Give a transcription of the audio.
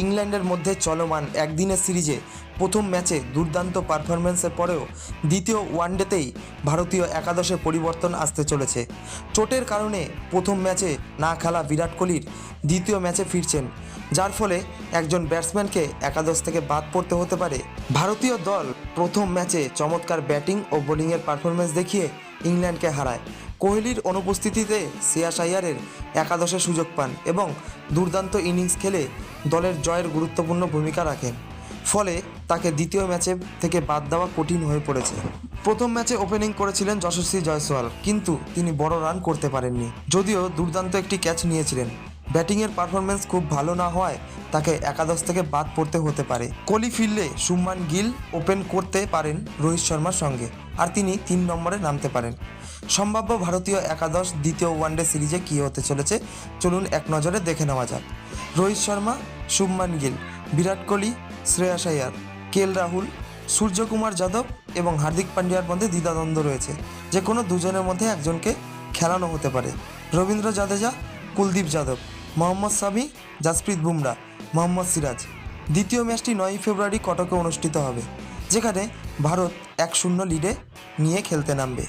ইংল্যান্ডের মধ্যে চলমান একদিনের সিরিজে প্রথম ম্যাচে দুর্দান্ত পারফরম্যান্সের পরেও দ্বিতীয় ওয়ানডেতেই ভারতীয় একাদশে পরিবর্তন আসতে চলেছে। চোটের কারণে প্রথম ম্যাচে না খেলা বিরাট কোহলির দ্বিতীয় ম্যাচে ফিরছেন, যার ফলে একজন ব্যাটসম্যানকে একাদশ থেকে বাদ পড়তে হতে পারে। ভারতীয় দল প্রথম ম্যাচে চমৎকার ব্যাটিং ও বোলিংয়ের পারফরম্যান্স দেখিয়ে ইংল্যান্ডকে হারায়। কোহলির অনুপস্থিতিতে শ্রেয়াস আইয়ারের একাদশে সুযোগ পান এবং দুর্দান্ত ইনিংস খেলে দলের জয়ের গুরুত্বপূর্ণ ভূমিকা রাখেন, ফলে তাকে দ্বিতীয় ম্যাচে থেকে বাদ দেওয়া কঠিন হয়ে পড়েছে। প্রথম ম্যাচে ওপেনিং করেছিলেন যশস্বী জয়সওয়াল, কিন্তু তিনি বড় রান করতে পারেননি, যদিও দুর্দান্ত একটি ক্যাচ নিয়েছিলেন। ব্যাটিংয়ের পারফরমেন্স খুব ভালো না হওয়ায় তাকে একাদশ থেকে বাদ পড়তে হতে পারে। কোহলি ফিরলে শুভমান গিল ওপেন করতে পারেন রোহিত শর্মার সঙ্গে, আর তিনি 3 নম্বরে নামতে পারেন। সম্ভাব্য ভারতীয় একাদশ দ্বিতীয় ওয়ানডে সিরিজে কী হতে চলেছে চলুন এক নজরে দেখে নেওয়া যাক। রোহিত শর্মা, শুভমান গিল, বিরাট কোহলি, শ্রেয়াস আইয়ার, কেএল রাহুল, সূর্যকুমার যাদব এবং হার্দিক পান্ডিয়ার মধ্যে দ্বিধাদ্বন্দ্ব রয়েছে। যে কোনো দুজনের মধ্যে একজনকে খেলানো হতে পারে। রবীন্দ্র জাদেজা, কুলদীপ যাদব, মোহাম্মদ শামি, জাসপ্রীত বুমরা, মোহাম্মদ সিরাজ। দ্বিতীয় ম্যাচটি 9 ফেব্রুয়ারি কটকে অনুষ্ঠিত হবে, যেখানে ভারত 1-0 লিডে নিয়ে খেলতে নামবে।